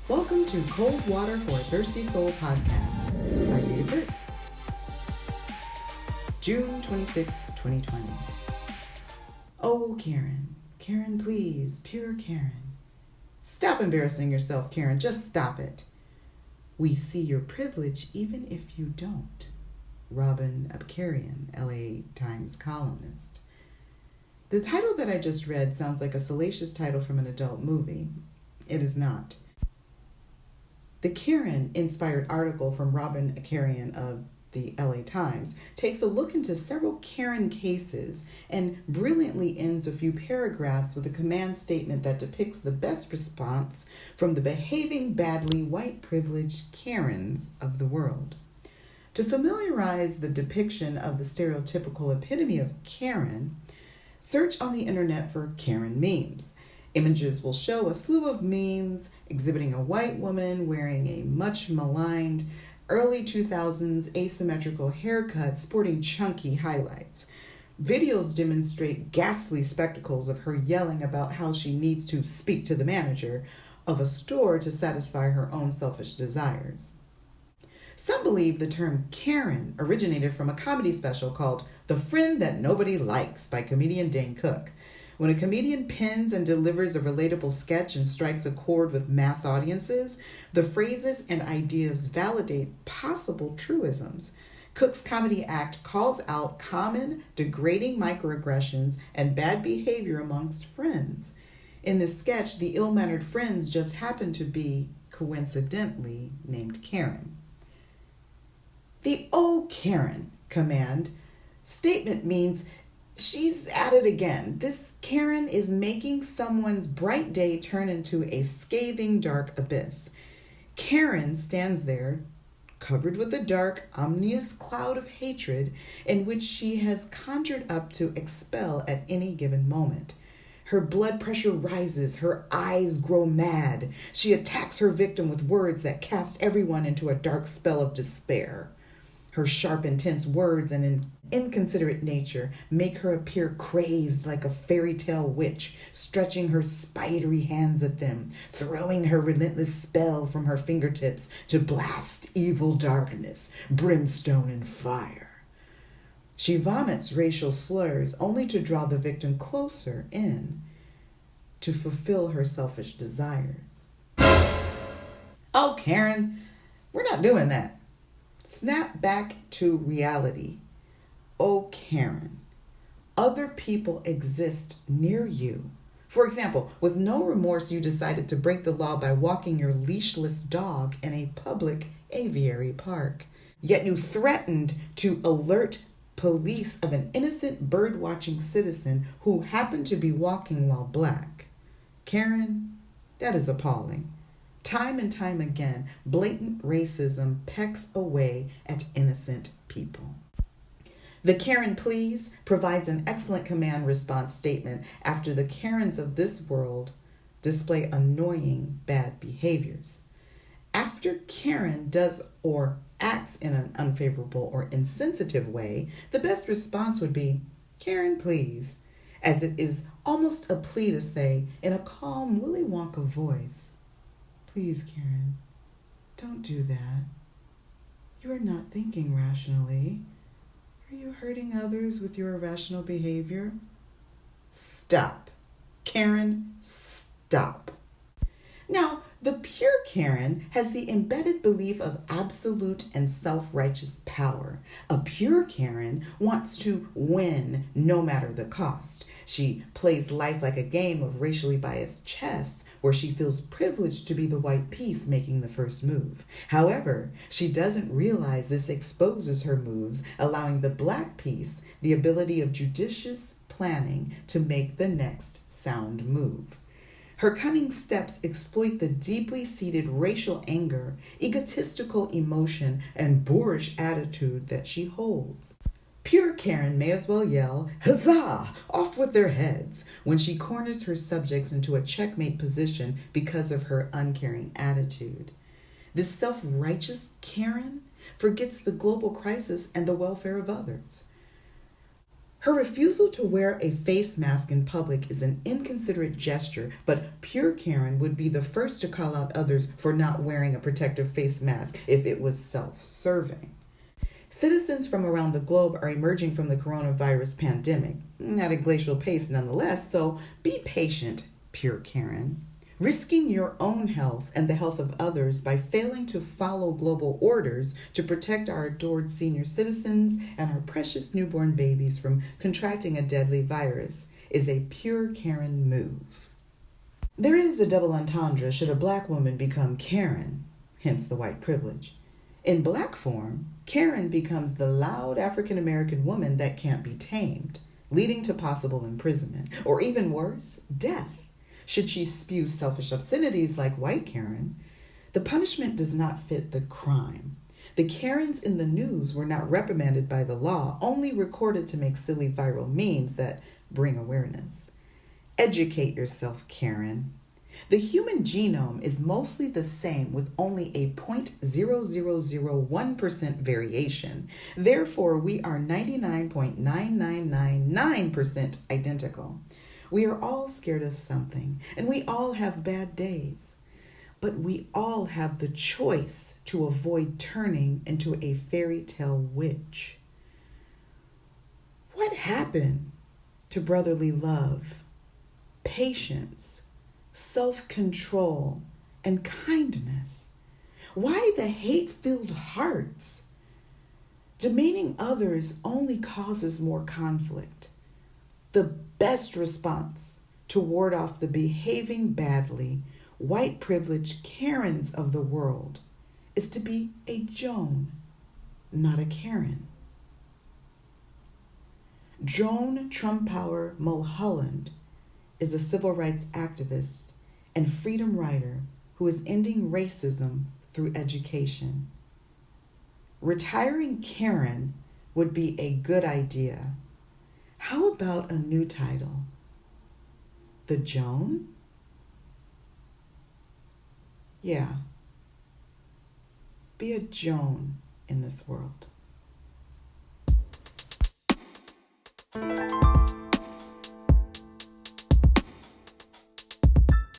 Welcome to Cold Water for a Thirsty Soul podcast by Rita Kurtz. June 26, 2020. Oh, Karen. Karen, please. Pure Karen. Stop embarrassing yourself, Karen. Just stop it. We see your privilege even if you don't. Robin Abkarian, LA Times columnist. The title that I just read sounds like a salacious title from an adult movie. It is not. The Karen-inspired article from Robin Abkarian of the LA Times takes a look into several Karen cases and brilliantly ends a few paragraphs with a command statement that depicts the best response from the behaving badly white privileged Karens of the world. To familiarize the depiction of the stereotypical epitome of Karen, search on the internet for Karen memes. Images will show a slew of memes exhibiting a white woman wearing a much maligned early 2000s asymmetrical haircut sporting chunky highlights. Videos demonstrate ghastly spectacles of her yelling about how she needs to speak to the manager of a store to satisfy her own selfish desires. Some believe the term Karen originated from a comedy special called The Friend That Nobody Likes by comedian Dane Cook. When a comedian pens and delivers a relatable sketch and strikes a chord with mass audiences, the phrases and ideas validate possible truisms. Cook's comedy act calls out common, degrading microaggressions and bad behavior amongst friends. In the sketch, the ill-mannered friends just happen to be, coincidentally, named Karen. The "Oh, Karen" command statement means she's at it again. This Karen is making someone's bright day turn into a scathing dark abyss. Karen stands there, covered with a dark, ominous cloud of hatred in which she has conjured up to expel at any given moment. Her blood pressure rises, her eyes grow mad. She attacks her victim with words that cast everyone into a dark spell of despair. Her sharp, intense words and an inconsiderate nature make her appear crazed like a fairy tale witch, stretching her spidery hands at them, throwing her relentless spell from her fingertips to blast evil darkness, brimstone, and fire. She vomits racial slurs only to draw the victim closer in to fulfill her selfish desires. Oh, Karen, we're not doing that. Snap back to reality. Oh, Karen, other people exist near you. For example, with no remorse, you decided to break the law by walking your leashless dog in a public aviary park. Yet you threatened to alert police of an innocent bird-watching citizen who happened to be walking while black. Karen, that is appalling. Time and time again, blatant racism pecks away at innocent people. The Karen Please provides an excellent command response statement after the Karens of this world display annoying bad behaviors. After Karen does or acts in an unfavorable or insensitive way, the best response would be, Karen Please, as it is almost a plea to say in a calm Willy Wonka voice, please, Karen, don't do that. You are not thinking rationally. Are you hurting others with your irrational behavior? Stop. Karen, stop. Now, the pure Karen has the embedded belief of absolute and self-righteous power. A pure Karen wants to win no matter the cost. She plays life like a game of racially biased chess, where she feels privileged to be the white piece making the first move. However, she doesn't realize this exposes her moves, allowing the black piece the ability of judicious planning to make the next sound move. Her cunning steps exploit the deeply seated racial anger, egotistical emotion, and boorish attitude that she holds. Pure Karen may as well yell, "Huzzah! Off with their heads!" when she corners her subjects into a checkmate position because of her uncaring attitude. This self-righteous Karen forgets the global crisis and the welfare of others. Her refusal to wear a face mask in public is an inconsiderate gesture, but pure Karen would be the first to call out others for not wearing a protective face mask if it was self-serving. Citizens from around the globe are emerging from the coronavirus pandemic, at a glacial pace nonetheless, so be patient, pure Karen. Risking your own health and the health of others by failing to follow global orders to protect our adored senior citizens and our precious newborn babies from contracting a deadly virus is a pure Karen move. There is a double entendre should a black woman become Karen, hence the white privilege. In black form, Karen becomes the loud African American woman that can't be tamed, leading to possible imprisonment, or even worse, death. Should she spew selfish obscenities like white Karen, the punishment does not fit the crime. The Karens in the news were not reprimanded by the law, only recorded to make silly viral memes that bring awareness. Educate yourself, Karen. The human genome is mostly the same with only a 0.0001% variation. Therefore, we are 99.9999% identical. We are all scared of something, and we all have bad days. But we all have the choice to avoid turning into a fairy tale witch. What happened to brotherly love, patience, self-control, and kindness? Why the hate-filled hearts? Demeaning others only causes more conflict. The best response to ward off the behaving badly, white privileged Karens of the world is to be a Joan, not a Karen. Joan Trumpower Mulholland is a civil rights activist and freedom writer who is ending racism through education. Retiring Karen would be a good idea. How about a new title? The Joan? Yeah. Be a Joan in this world.